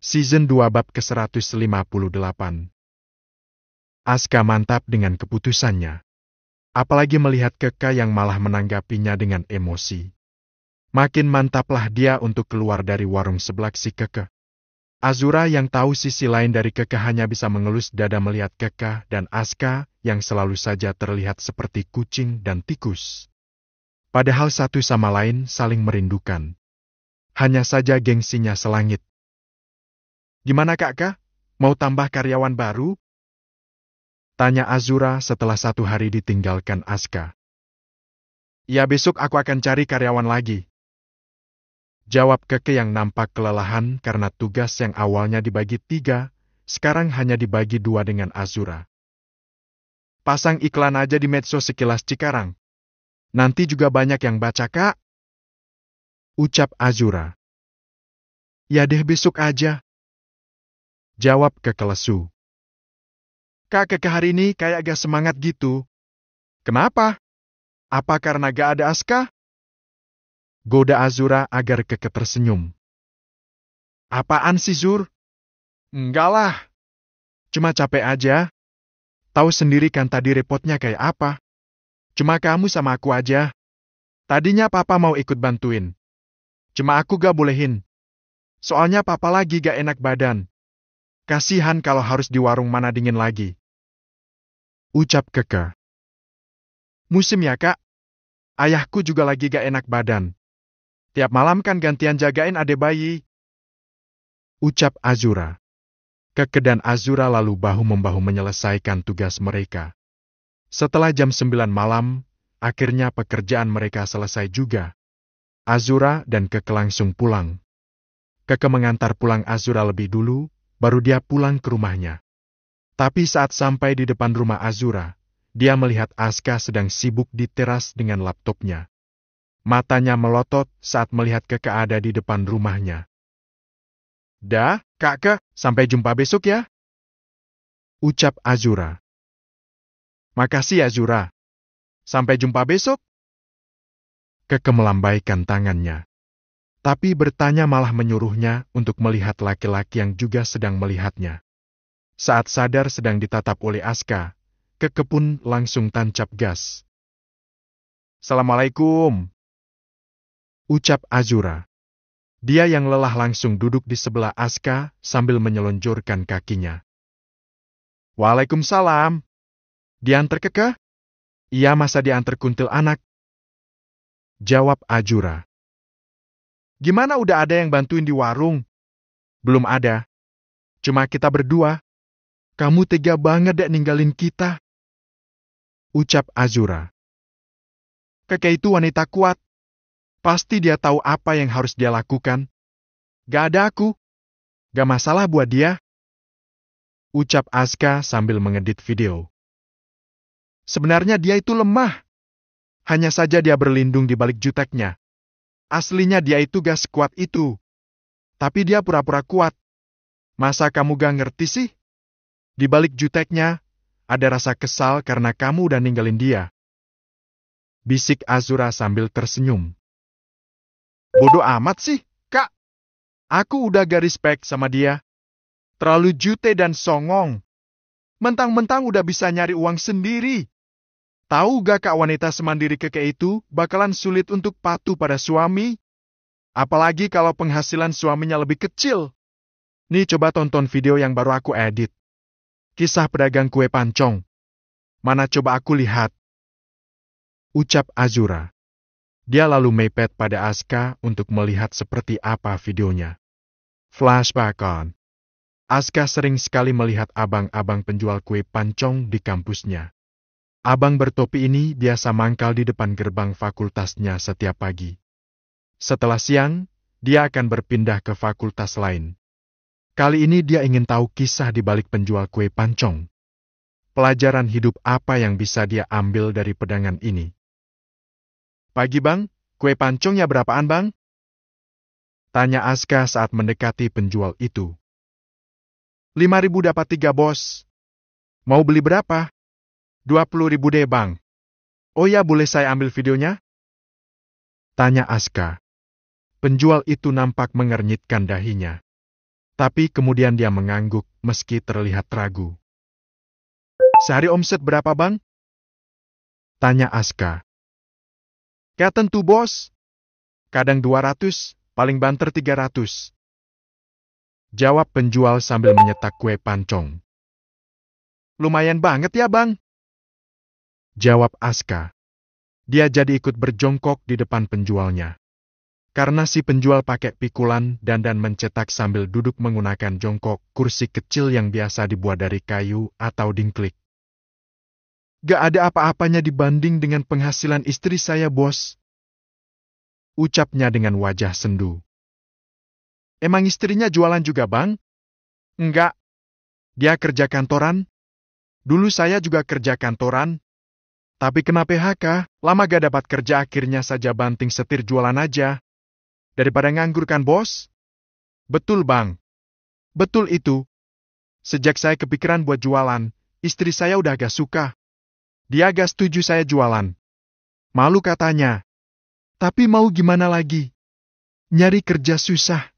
Season 2 bab ke-158. Aska mantap dengan keputusannya. Apalagi melihat Keka yang malah menanggapinya dengan emosi. Makin mantaplah dia untuk keluar dari warung seblak si Keke. Azura yang tahu sisi lain dari Keke hanya bisa mengelus dada melihat Keka dan Aska yang selalu saja terlihat seperti kucing dan tikus. Padahal satu sama lain saling merindukan. Hanya saja gengsinya selangit. Gimana Kak? Mau tambah karyawan baru? Tanya Azura setelah 1 hari ditinggalkan Aska. Ya, besok aku akan cari karyawan lagi. Jawab Keke yang nampak kelelahan karena tugas yang awalnya dibagi 3, sekarang hanya dibagi 2 dengan Azura. Pasang iklan aja di medsos sekilas Cikarang. Nanti juga banyak yang baca, Kak. Ucap Azura. Ya deh, besok aja. Jawab Keke lesu. Kak, Keke hari ini kayak agak semangat gitu. Kenapa? Apa karena gak ada Aska? Goda Azura agar Keke tersenyum. Apaan sih, Zur? Enggak lah. Cuma capek aja. Tahu sendiri kan tadi repotnya kayak apa. Cuma kamu sama aku aja. Tadinya Papa mau ikut bantuin. Cuma aku gak bolehin. Soalnya Papa lagi gak enak badan. Kasihan kalau harus di warung mana dingin lagi. Ucap Keke. Musim ya, Kak. Ayahku juga lagi gak enak badan. Tiap malam kan gantian jagain ade bayi. Ucap Azura. Keke dan Azura lalu bahu-membahu menyelesaikan tugas mereka. Setelah jam 9 malam, akhirnya pekerjaan mereka selesai juga. Azura dan Keke langsung pulang. Keke mengantar pulang Azura lebih dulu, baru dia pulang ke rumahnya. Tapi saat sampai di depan rumah Azura, dia melihat Aska sedang sibuk di teras dengan laptopnya. Matanya melotot saat melihat Keke ada di depan rumahnya. Dah, Kak, sampai jumpa besok ya. Ucap Azura. Makasih Azura. Sampai jumpa besok. Keke melambaikan tangannya. Tapi bertanya malah menyuruhnya untuk melihat laki-laki yang juga sedang melihatnya. Saat sadar sedang ditatap oleh Aska, Keke pun langsung tancap gas. Assalamualaikum. Ucap Azura. Dia yang lelah langsung duduk di sebelah Aska sambil menyelonjorkan kakinya. Waalaikumsalam. Diantar Keke? Iya, masa diantar kuntil anak? Jawab Azura. Gimana udah ada yang bantuin di warung? Belum ada. Cuma kita berdua. Kamu tega banget dek ninggalin kita. Ucap Azura. Keke itu wanita kuat. Pasti dia tahu apa yang harus dia lakukan. Gak ada aku. Gak masalah buat dia. Ucap Aska sambil mengedit video. Sebenarnya dia itu lemah. Hanya saja dia berlindung di balik juteknya. Aslinya dia itu gak sekuat itu. Tapi dia pura-pura kuat. Masa kamu gak ngerti sih? Di balik juteknya, ada rasa kesal karena kamu udah ninggalin dia. Bisik Azura sambil tersenyum. Bodoh amat sih, Kak. Aku udah gak respect sama dia. Terlalu jute dan songong. Mentang-mentang udah bisa nyari uang sendiri. Tahu gak Kak, wanita semandiri Keke itu bakalan sulit untuk patuh pada suami? Apalagi kalau penghasilan suaminya lebih kecil. Nih coba tonton video yang baru aku edit. Kisah pedagang kue pancong. Mana coba aku lihat. Ucap Azura. Dia lalu mepet pada Aska untuk melihat seperti apa videonya. Flashback on. Aska sering sekali melihat abang-abang penjual kue pancong di kampusnya. Abang bertopi ini biasa mangkal di depan gerbang fakultasnya setiap pagi. Setelah siang, dia akan berpindah ke fakultas lain. Kali ini dia ingin tahu kisah di balik penjual kue pancong. Pelajaran hidup apa yang bisa dia ambil dari pedagang ini? Pagi bang, kue pancongnya berapaan bang? Tanya Aska saat mendekati penjual itu. 5.000 dapat 3 bos. Mau beli berapa? 20.000 deh bang. Oh ya, boleh saya ambil videonya? Tanya Aska. Penjual itu nampak mengernyitkan dahinya. Tapi kemudian dia mengangguk meski terlihat ragu. Sehari omset berapa bang? Tanya Aska. Ya tentu bos. Kadang 200, paling banter 300. Jawab penjual sambil menyetak kue pancong. Lumayan banget ya bang. Jawab Aska. Dia jadi ikut berjongkok di depan penjualnya. Karena si penjual pakai pikulan dan mencetak sambil duduk menggunakan jongkok kursi kecil yang biasa dibuat dari kayu atau dingklik. Gak ada apa-apanya dibanding dengan penghasilan istri saya, bos. Ucapnya dengan wajah sendu. Emang istrinya jualan juga, bang? Enggak. Dia kerja kantoran. Dulu saya juga kerja kantoran. Tapi kena PHK, lama gak dapat kerja akhirnya saja banting setir jualan aja. Daripada nganggur kan, bos? Betul, bang. Betul itu. Sejak saya kepikiran buat jualan, istri saya udah gak suka. Dia gak setuju saya jualan. Malu katanya. Tapi mau gimana lagi? Nyari kerja susah.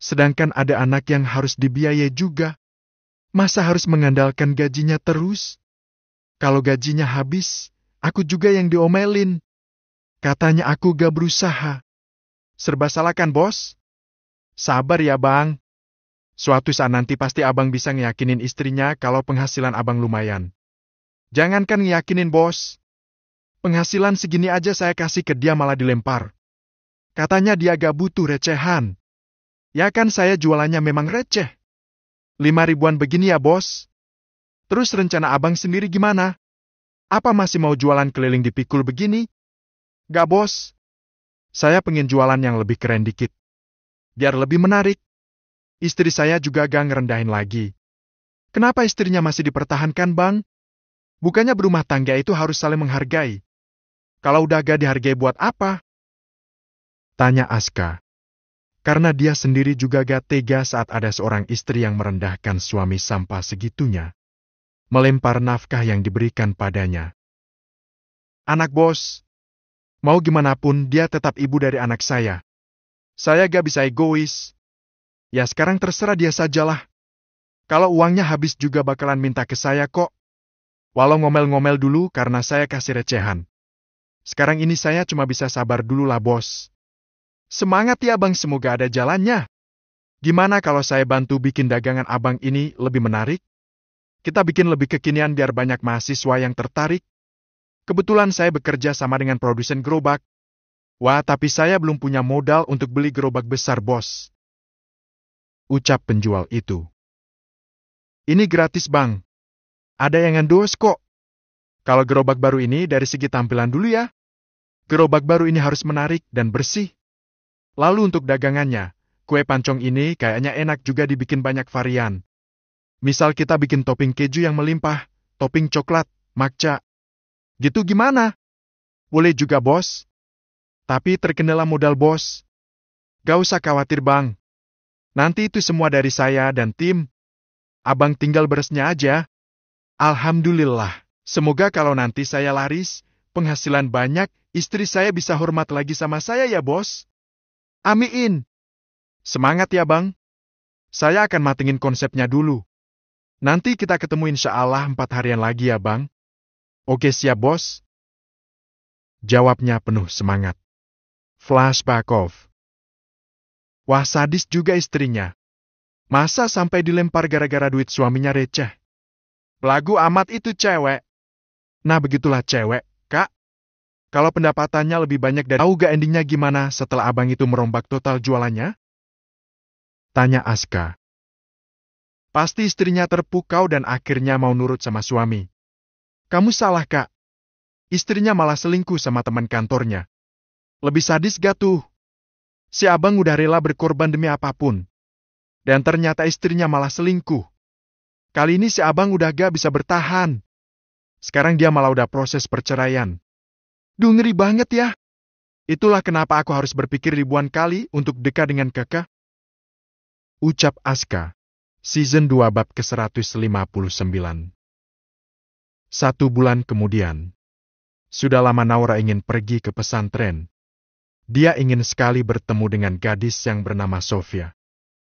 Sedangkan ada anak yang harus dibiayai juga. Masa harus mengandalkan gajinya terus? Kalau gajinya habis, aku juga yang diomelin. Katanya aku gak berusaha. Serba salah kan, bos? Sabar ya, bang. Suatu saat nanti pasti abang bisa ngeyakinin istrinya kalau penghasilan abang lumayan. Jangankan ngeyakinin, bos. Penghasilan segini aja saya kasih ke dia malah dilempar. Katanya dia gak butuh recehan. Ya kan saya jualannya memang receh. 5 ribuan begini ya, bos. Terus rencana abang sendiri gimana? Apa masih mau jualan keliling dipikul begini? Gak, bos. Saya pengen jualan yang lebih keren dikit. Biar lebih menarik. Istri saya juga gak ngerendahin lagi. Kenapa istrinya masih dipertahankan, bang? Bukannya berumah tangga itu harus saling menghargai. Kalau udah gak dihargai buat apa? Tanya Aska. Karena dia sendiri juga gak tega saat ada seorang istri yang merendahkan suami sampai segitunya. Melempar nafkah yang diberikan padanya. Anak bos. Mau gimana pun dia tetap ibu dari anak saya. Saya gak bisa egois. Ya sekarang terserah dia sajalah. Kalau uangnya habis juga bakalan minta ke saya kok. Walau ngomel-ngomel dulu karena saya kasih recehan. Sekarang ini saya cuma bisa sabar dulu lah, bos. Semangat ya, bang, semoga ada jalannya. Gimana kalau saya bantu bikin dagangan abang ini lebih menarik? Kita bikin lebih kekinian biar banyak mahasiswa yang tertarik. Kebetulan saya bekerja sama dengan produsen gerobak. Wah, tapi saya belum punya modal untuk beli gerobak besar, bos. Ucap penjual itu. Ini gratis, bang. Ada yang endos kok. Kalau gerobak baru ini dari segi tampilan dulu ya. Gerobak baru ini harus menarik dan bersih. Lalu untuk dagangannya, kue pancong ini kayaknya enak juga dibikin banyak varian. Misal kita bikin topping keju yang melimpah, topping coklat, matcha. Gitu gimana? Boleh juga, bos. Tapi terkendala modal, bos. Gak usah khawatir, bang. Nanti itu semua dari saya dan tim. Abang tinggal beresnya aja. Alhamdulillah. Semoga kalau nanti saya laris, penghasilan banyak, istri saya bisa hormat lagi sama saya ya, bos. Amin. Semangat ya, bang. Saya akan matengin konsepnya dulu. Nanti kita ketemu insya Allah 4 harian lagi ya, bang. Oke, siap, bos. Jawabnya penuh semangat. Flashback off. Wah, sadis juga istrinya. Masa sampai dilempar gara-gara duit suaminya receh? Belagu amat itu cewek. Nah, begitulah cewek, Kak. Kalau pendapatannya lebih banyak dari... Tahu gak endingnya gimana setelah abang itu merombak total jualannya? Tanya Aska. Pasti istrinya terpukau dan akhirnya mau nurut sama suami. Kamu salah, Kak. Istrinya malah selingkuh sama teman kantornya. Lebih sadis gak tuh? Si abang udah rela berkorban demi apapun. Dan ternyata istrinya malah selingkuh. Kali ini si abang udah gak bisa bertahan. Sekarang dia malah udah proses perceraian. Duh, ngeri banget ya. Itulah kenapa aku harus berpikir ribuan kali untuk dekat dengan kakak. Ucap Aska. Season 2 bab ke-159. 1 bulan kemudian. Sudah lama Naura ingin pergi ke pesantren. Dia ingin sekali bertemu dengan gadis yang bernama Sofia.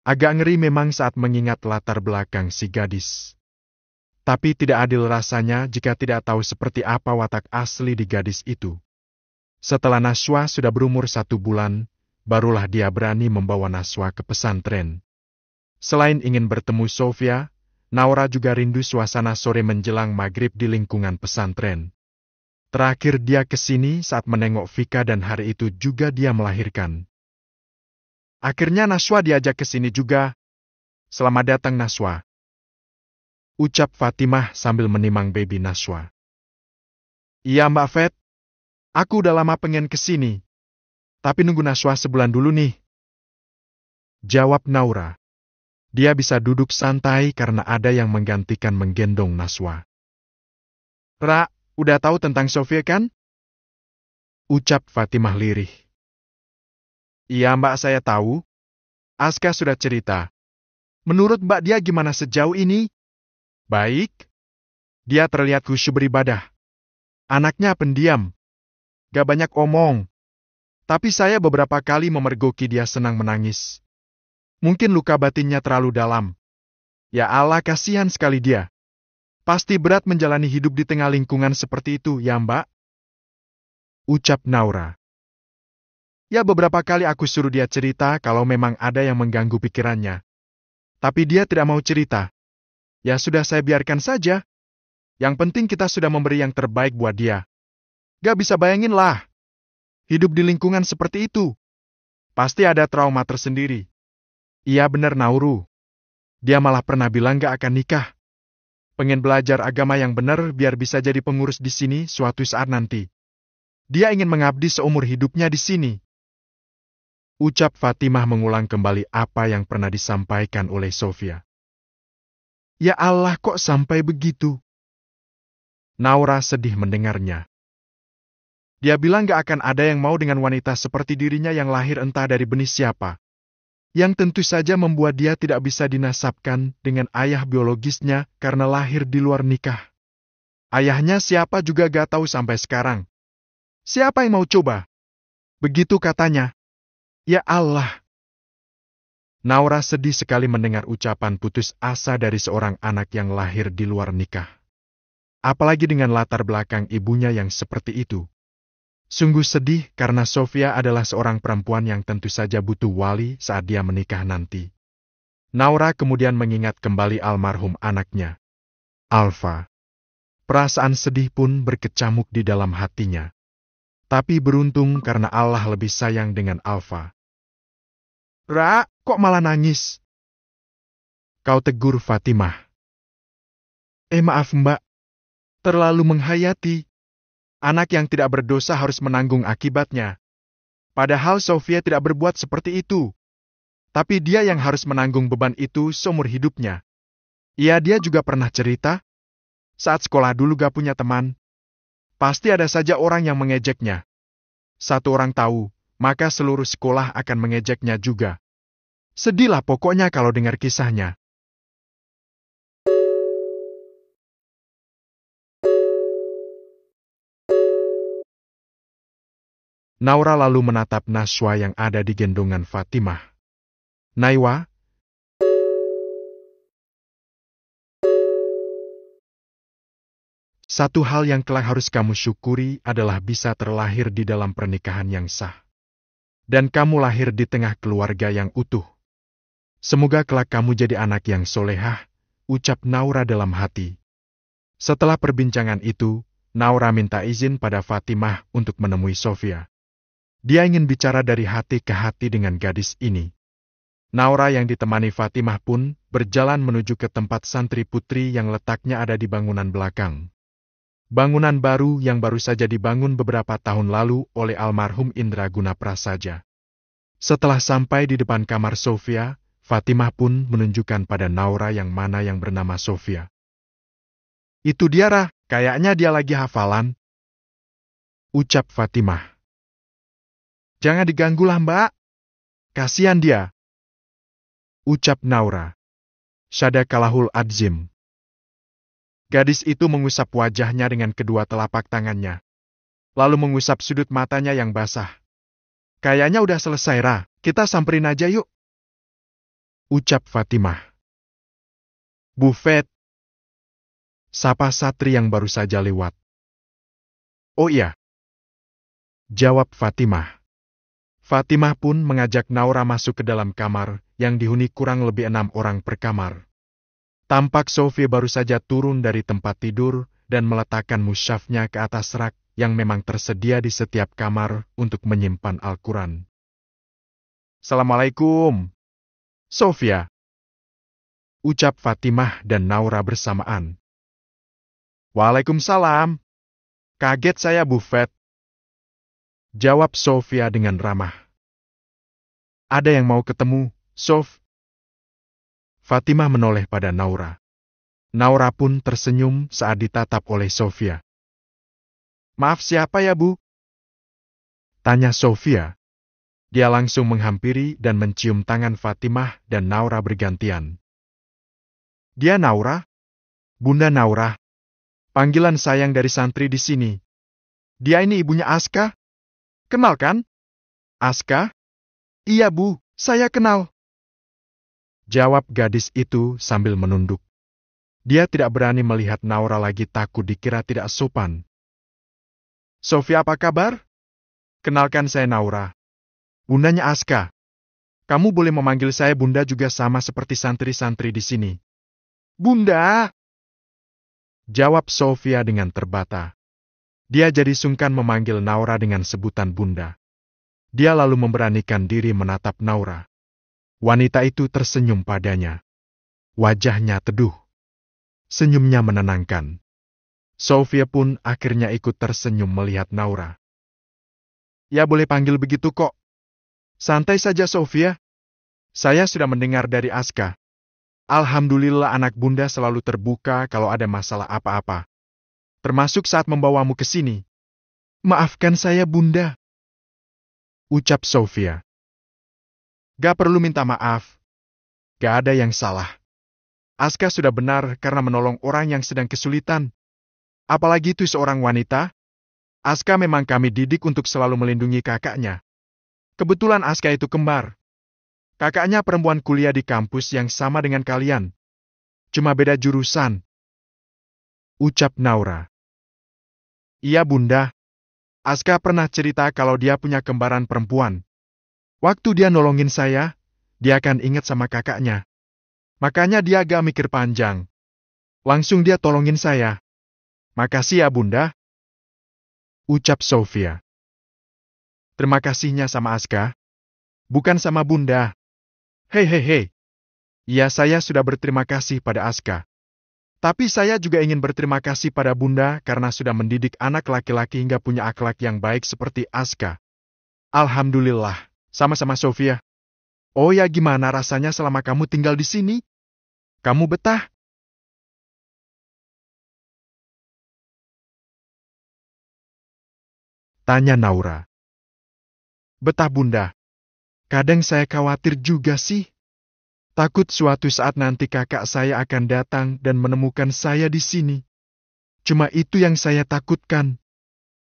Agak ngeri memang saat mengingat latar belakang si gadis. Tapi tidak adil rasanya jika tidak tahu seperti apa watak asli di gadis itu. Setelah Nashwa sudah berumur 1 bulan, barulah dia berani membawa Nashwa ke pesantren. Selain ingin bertemu Sofia, Naura juga rindu suasana sore menjelang maghrib di lingkungan pesantren. Terakhir dia ke sini saat menengok Vika dan hari itu juga dia melahirkan. Akhirnya Nashwa diajak ke sini juga. Selamat datang Nashwa, ucap Fatimah sambil menimang baby Nashwa. Iya Mbak Fet, aku udah lama pengen ke sini. Tapi nunggu Nashwa sebulan dulu nih, jawab Naura. Dia bisa duduk santai karena ada yang menggantikan menggendong Nashwa. Ra, udah tahu tentang Sofia kan? Ucap Fatimah lirih. Iya Mbak, saya tahu. Aska sudah cerita. Menurut Mbak dia gimana sejauh ini? Baik. Dia terlihat khusyuk beribadah. Anaknya pendiam. Gak banyak omong. Tapi saya beberapa kali memergoki dia senang menangis. Mungkin luka batinnya terlalu dalam. Ya Allah, kasihan sekali dia. Pasti berat menjalani hidup di tengah lingkungan seperti itu, ya Mbak? Ucap Naura. Ya beberapa kali aku suruh dia cerita kalau memang ada yang mengganggu pikirannya. Tapi dia tidak mau cerita. Ya sudah, saya biarkan saja. Yang penting kita sudah memberi yang terbaik buat dia. Gak bisa bayangin lah. Hidup di lingkungan seperti itu. Pasti ada trauma tersendiri. Iya benar Nauru. Dia malah pernah bilang gak akan nikah. Pengen belajar agama yang benar biar bisa jadi pengurus di sini suatu saat nanti. Dia ingin mengabdi seumur hidupnya di sini. Ucap Fatimah mengulang kembali apa yang pernah disampaikan oleh Sofia. Ya Allah, kok sampai begitu? Naura sedih mendengarnya. Dia bilang gak akan ada yang mau dengan wanita seperti dirinya yang lahir entah dari benih siapa. Yang tentu saja membuat dia tidak bisa dinasabkan dengan ayah biologisnya karena lahir di luar nikah. Ayahnya siapa juga gak tahu sampai sekarang. Siapa yang mau coba? Begitu katanya. Ya Allah. Naura sedih sekali mendengar ucapan putus asa dari seorang anak yang lahir di luar nikah. Apalagi dengan latar belakang ibunya yang seperti itu. Sungguh sedih karena Sofia adalah seorang perempuan yang tentu saja butuh wali saat dia menikah nanti. Naura kemudian mengingat kembali almarhum anaknya, Alfa. Perasaan sedih pun berkecamuk di dalam hatinya. Tapi beruntung karena Allah lebih sayang dengan Alfa. Ra, kok malah nangis? Kau tegur Fatimah. Maaf Mbak. Terlalu menghayati. Anak yang tidak berdosa harus menanggung akibatnya. Padahal Sofia tidak berbuat seperti itu. Tapi dia yang harus menanggung beban itu seumur hidupnya. Iya, dia juga pernah cerita. Saat sekolah dulu gak punya teman. Pasti ada saja orang yang mengejeknya. Satu orang tahu, maka seluruh sekolah akan mengejeknya juga. Sedihlah pokoknya kalau dengar kisahnya. Naura lalu menatap Nashwa yang ada di gendongan Fatimah. Naiwa, satu hal yang kelak harus kamu syukuri adalah bisa terlahir di dalam pernikahan yang sah. Dan kamu lahir di tengah keluarga yang utuh. Semoga kelak kamu jadi anak yang solehah, ucap Naura dalam hati. Setelah perbincangan itu, Naura minta izin pada Fatimah untuk menemui Sofia. Dia ingin bicara dari hati ke hati dengan gadis ini. Naura yang ditemani Fatimah pun berjalan menuju ke tempat santri putri yang letaknya ada di bangunan belakang. Bangunan baru yang baru saja dibangun beberapa tahun lalu oleh almarhum Indraguna Prasaja. Setelah sampai di depan kamar Sofia, Fatimah pun menunjukkan pada Naura yang mana yang bernama Sofia. Itu dia Rah, kayaknya dia lagi hafalan. Ucap Fatimah. Jangan diganggulah Mbak. Kasihan dia. Ucap Naura. Syadakalahul adzim. Gadis itu mengusap wajahnya dengan kedua telapak tangannya. Lalu mengusap sudut matanya yang basah. Kayaknya udah selesai Ra, kita samperin aja yuk. ucap Fatimah. Bufet, sapa Satri yang baru saja lewat. Oh iya, jawab Fatimah. Fatimah pun mengajak Naura masuk ke dalam kamar yang dihuni kurang lebih 6 orang per kamar. Tampak Sofia baru saja turun dari tempat tidur dan meletakkan mushafnya ke atas rak yang memang tersedia di setiap kamar untuk menyimpan Al-Quran. Assalamualaikum, Sofia, ucap Fatimah dan Naura bersamaan. Waalaikumsalam. Kaget saya, Bufet, jawab Sofia dengan ramah. Ada yang mau ketemu, Sof? Fatimah menoleh pada Naura. Naura pun tersenyum saat ditatap oleh Sofia. Maaf siapa ya, Bu? Tanya Sofia. Dia langsung menghampiri dan mencium tangan Fatimah dan Naura bergantian. Dia Naura? Bunda Naura. Panggilan sayang dari santri di sini. Dia ini ibunya Aska. Kenal kan? Aska? Iya, Bu, saya kenal. Jawab gadis itu sambil menunduk. Dia tidak berani melihat Naura lagi, takut dikira tidak sopan. Sofia, apa kabar? Kenalkan, saya Naura. Bundanya Aska. Kamu boleh memanggil saya Bunda juga, sama seperti santri-santri di sini. Bunda! Jawab Sofia dengan terbata. Dia jadi sungkan memanggil Naura dengan sebutan Bunda. Dia lalu memberanikan diri menatap Naura. Wanita itu tersenyum padanya. Wajahnya teduh. Senyumnya menenangkan. Sofia pun akhirnya ikut tersenyum melihat Naura. Ya boleh panggil begitu kok. Santai saja Sofia. Saya sudah mendengar dari Aska. Alhamdulillah anak Bunda selalu terbuka kalau ada masalah apa-apa. Termasuk saat membawamu ke sini. Maafkan saya Bunda, ucap Sofia. Gak perlu minta maaf. Gak ada yang salah. Aska sudah benar karena menolong orang yang sedang kesulitan. Apalagi itu seorang wanita. Aska memang kami didik untuk selalu melindungi kakaknya. Kebetulan Aska itu kembar. Kakaknya perempuan kuliah di kampus yang sama dengan kalian. Cuma beda jurusan. Ucap Naura. Iya Bunda. Aska pernah cerita kalau dia punya kembaran perempuan. Waktu dia nolongin saya, dia akan ingat sama kakaknya. Makanya dia agak mikir panjang. Langsung dia tolongin saya. Makasih ya Bunda. Ucap Sofia. Terima kasihnya sama Aska. Bukan sama Bunda. Hei. Ya saya sudah berterima kasih pada Aska. Tapi saya juga ingin berterima kasih pada Bunda karena sudah mendidik anak laki-laki hingga punya akhlak yang baik seperti Aska. Alhamdulillah, sama-sama Sofia. Oh ya gimana rasanya selama kamu tinggal di sini? Kamu betah? Tanya Naura. Betah Bunda. Kadang saya khawatir juga sih. Takut suatu saat nanti kakak saya akan datang dan menemukan saya di sini. Cuma itu yang saya takutkan.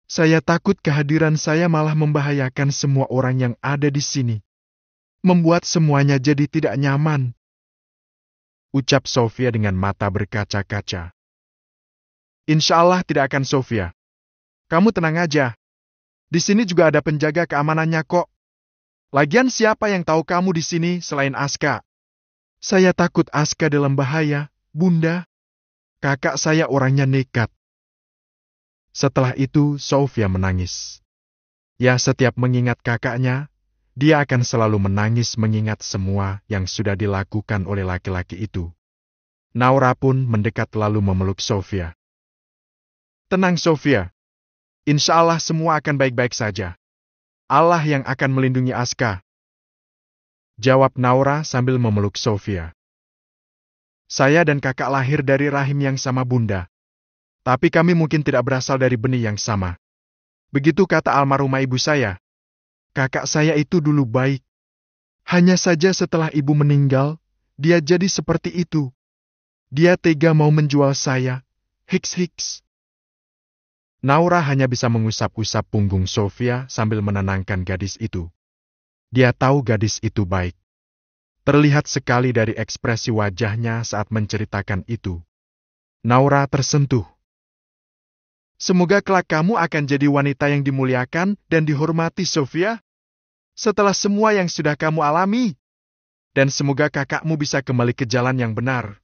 Saya takut kehadiran saya malah membahayakan semua orang yang ada di sini. Membuat semuanya jadi tidak nyaman. Ucap Sofia dengan mata berkaca-kaca. Insya Allah tidak akan Sofia. Kamu tenang aja. Di sini juga ada penjaga keamanannya kok. Lagian siapa yang tahu kamu di sini selain Aska? Saya takut Aska dalam bahaya, Bunda. Kakak saya orangnya nekat. Setelah itu, Sofia menangis. Ya, setiap mengingat kakaknya, dia akan selalu menangis mengingat semua yang sudah dilakukan oleh laki-laki itu. Naura pun mendekat lalu memeluk Sofia. Tenang Sofia. Insya Allah semua akan baik-baik saja. Allah yang akan melindungi Aska. Jawab Naura sambil memeluk Sofia. Saya dan kakak lahir dari rahim yang sama Bunda. Tapi kami mungkin tidak berasal dari benih yang sama. Begitu kata almarhumah ibu saya. Kakak saya itu dulu baik. Hanya saja setelah ibu meninggal, dia jadi seperti itu. Dia tega mau menjual saya. Hiks. Naura hanya bisa mengusap-usap punggung Sofia sambil menenangkan gadis itu. Dia tahu gadis itu baik. Terlihat sekali dari ekspresi wajahnya saat menceritakan itu. Naura tersentuh. Semoga kelak kamu akan jadi wanita yang dimuliakan dan dihormati, Sofia. Setelah semua yang sudah kamu alami. Dan semoga kakakmu bisa kembali ke jalan yang benar.